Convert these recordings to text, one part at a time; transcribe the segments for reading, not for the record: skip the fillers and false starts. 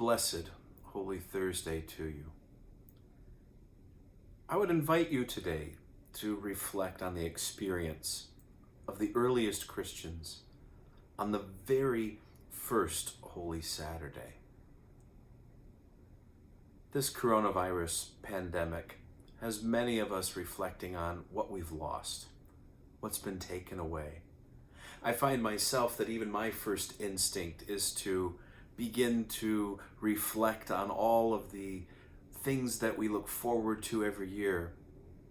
blessed Holy Thursday to you. I would invite you today to reflect on the experience of the earliest Christians on the very first Holy Saturday. This coronavirus pandemic has many of us reflecting on what we've lost, what's been taken away. I find myself that even my first instinct is to begin to reflect on all of the things that we look forward to every year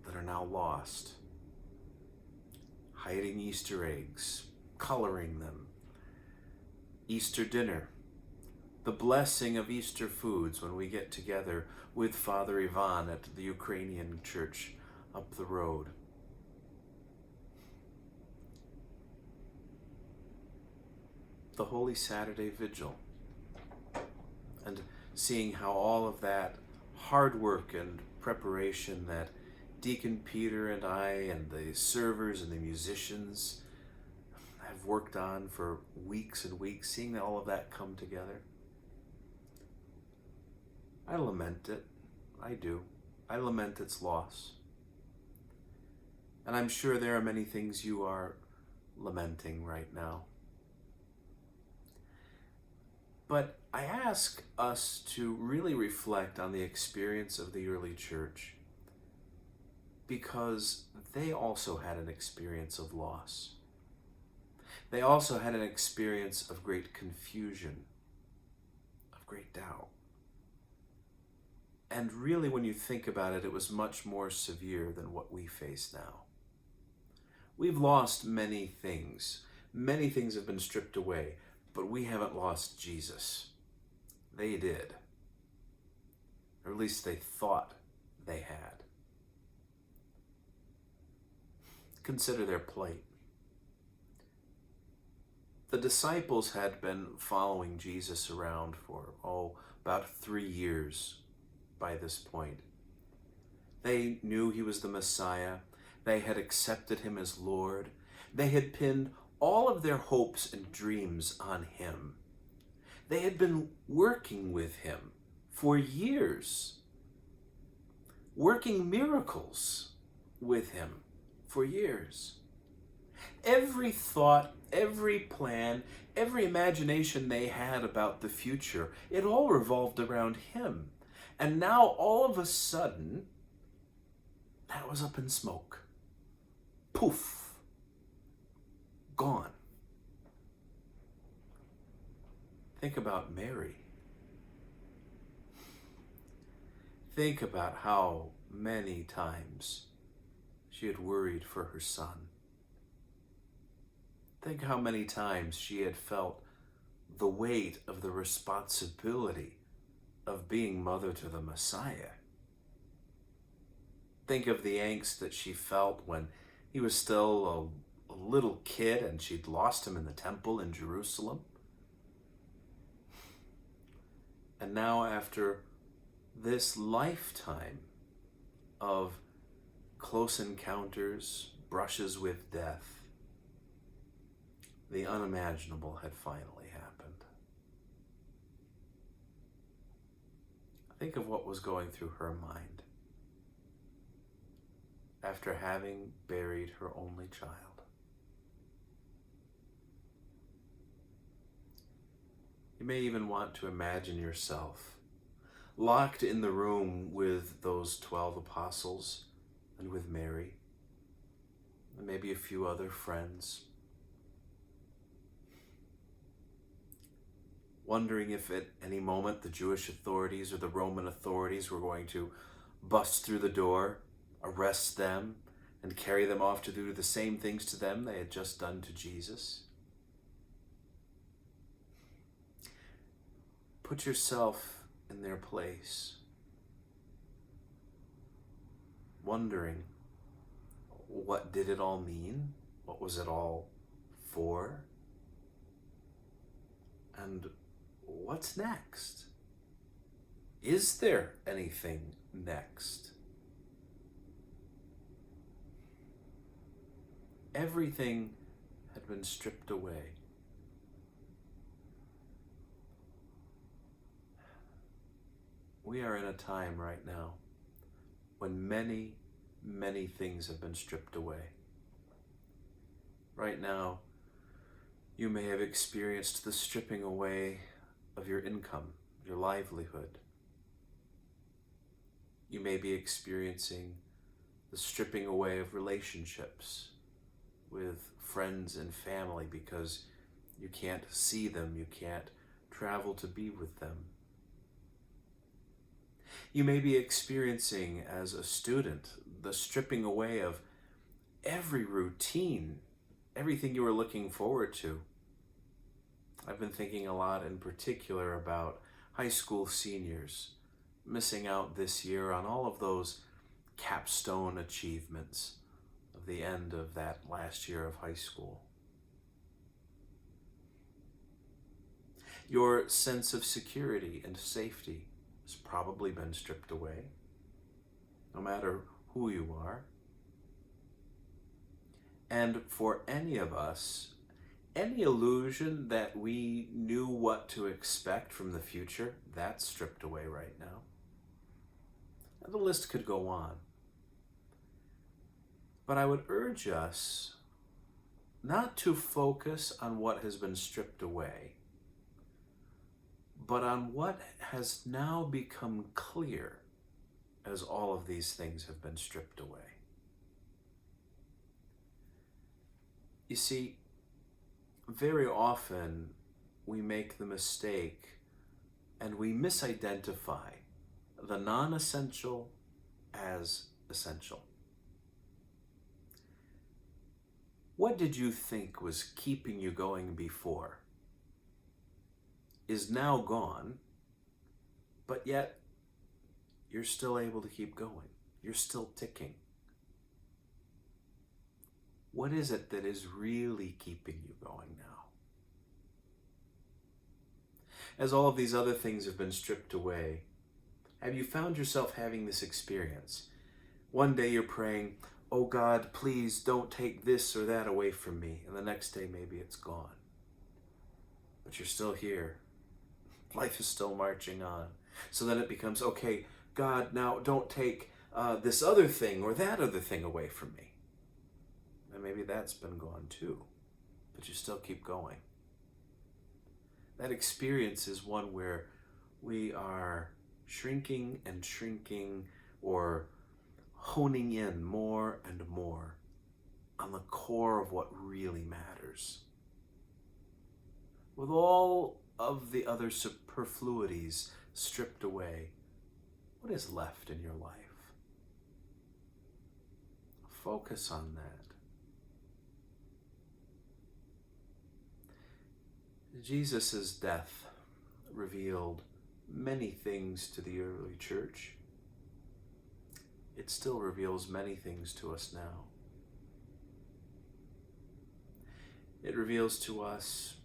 that are now lost. Hiding Easter eggs, coloring them, Easter dinner, the blessing of Easter foods when we get together with Father Ivan at the Ukrainian church up the road. The Holy Saturday Vigil, and seeing how all of that hard work and preparation that Deacon Peter and I and the servers and the musicians have worked on for weeks and weeks, seeing all of that come together. I lament it. I do. I lament its loss. And I'm sure there are many things you are lamenting right now. But I ask us to really reflect on the experience of the early church, because they also had an experience of loss. They also had an experience of great confusion, of great doubt. And really, when you think about it, it was much more severe than what we face now. We've lost many things. Many things have been stripped away. But we haven't lost Jesus. They did. Or at least they thought they had. Consider their plight. The disciples had been following Jesus around for, about 3 years by this point. They knew he was the Messiah. They had accepted him as Lord. They had pinned all of their hopes and dreams on him. They had been working with him for years, working miracles with him for years. Every thought, every plan, every imagination they had about the future, it all revolved around him. And now all of a sudden, that was up in smoke. Poof. Gone. Think about Mary. Think about how many times she had worried for her son. Think how many times she had felt the weight of the responsibility of being mother to the Messiah. Think of the angst that she felt when he was still a little kid and she'd lost him in the temple in Jerusalem. And now, after this lifetime of close encounters, brushes with death, the unimaginable had finally happened. Think of what was going through her mind after having buried her only child. You may even want to imagine yourself locked in the room with those 12 apostles and with Mary, and maybe a few other friends, wondering if at any moment the Jewish authorities or the Roman authorities were going to bust through the door, arrest them, and carry them off to do the same things to them they had just done to Jesus. Put yourself in their place, wondering, what did it all mean? What was it all for? And what's next? Is there anything next? Everything had been stripped away. We are in a time right now when many, many things have been stripped away. Right now, you may have experienced the stripping away of your income, your livelihood. You may be experiencing the stripping away of relationships with friends and family because you can't see them, you can't travel to be with them. You may be experiencing, as a student, the stripping away of every routine, everything you were looking forward to. I've been thinking a lot in particular about high school seniors missing out this year on all of those capstone achievements of the end of that last year of high school. Your sense of security and safety has probably been stripped away, no matter who you are. And for any of us, any illusion that we knew what to expect from the future, that's stripped away right now. And the list could go on. But I would urge us not to focus on what has been stripped away, but on what has now become clear as all of these things have been stripped away. You see, very often we make the mistake and we misidentify the non-essential as essential. What did you think was keeping you going before is now gone, but yet you're still able to keep going. You're still ticking. What is it that is really keeping you going now? As all of these other things have been stripped away, have you found yourself having this experience? One day you're praying, "Oh God, please don't take this or that away from me." And the next day maybe it's gone. But you're still here. Life is still marching on. So then it becomes, okay, God, now don't take this other thing or that other thing away from me. And maybe that's been gone too, but you still keep going. That experience is one where we are shrinking and shrinking, or honing in more and more on the core of what really matters. With all of the other superfluities stripped away, what is left in your life? Focus on that. Jesus' death revealed many things to the early church. It still reveals many things to us now. It reveals to us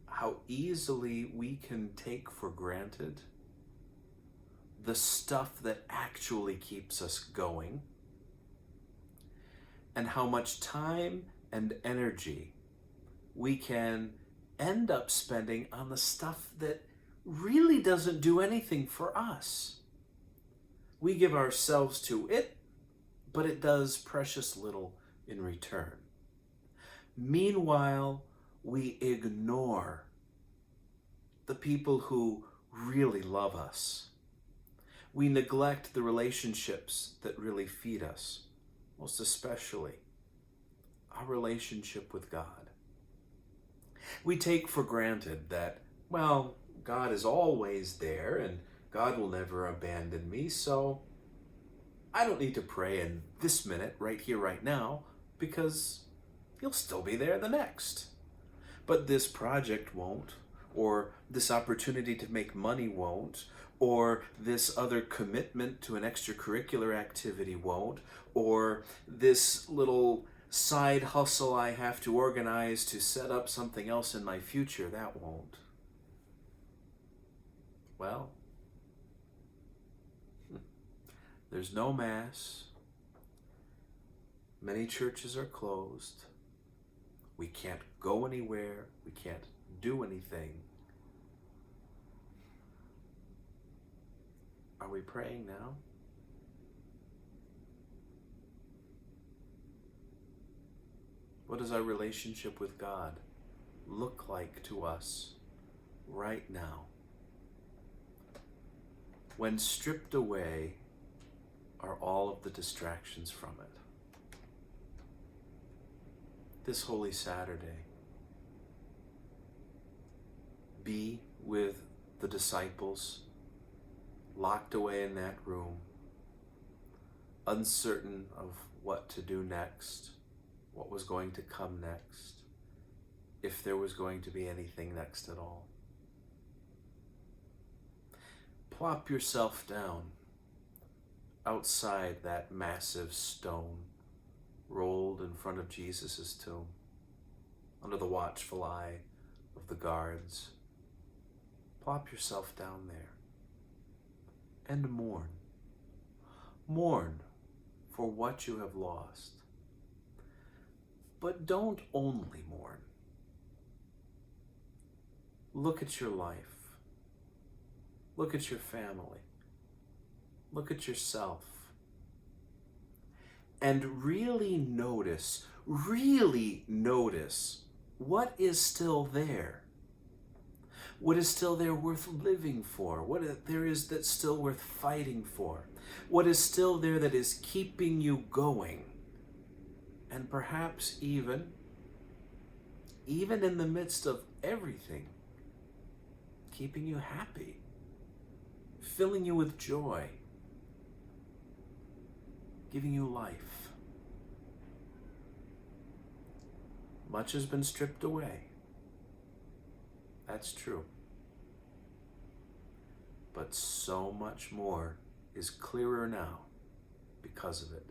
how easily we can take for granted the stuff that actually keeps us going, and how much time and energy we can end up spending on the stuff that really doesn't do anything for us. We give ourselves to it, but it does precious little in return. Meanwhile, we ignore the people who really love us. We neglect the relationships that really feed us, most especially our relationship with God. We take for granted that, well, God is always there and God will never abandon me, so I don't need to pray in this minute, right here, right now, because He'll still be there the next. But this project won't, or this opportunity to make money won't, or this other commitment to an extracurricular activity won't, or this little side hustle I have to organize to set up something else in my future, that won't. Well, there's no Mass. Many churches are closed. We can't go anywhere. We can't do anything. Are we praying now? What does our relationship with God look like to us right now? When stripped away are all of the distractions from it. This Holy Saturday, be with the disciples, locked away in that room, uncertain of what to do next, what was going to come next, if there was going to be anything next at all. Plop yourself down outside that massive stone rolled in front of Jesus' tomb, under the watchful eye of the guards. Plop yourself down there and mourn. Mourn for what you have lost. But don't only mourn. Look at your life. Look at your family. Look at yourself. And really notice what is still there. What is still there worth living for? What there is that's still worth fighting for? What is still there that is keeping you going? And perhaps even in the midst of everything, keeping you happy, filling you with joy, giving you life. Much has been stripped away. That's true. But so much more is clearer now because of it.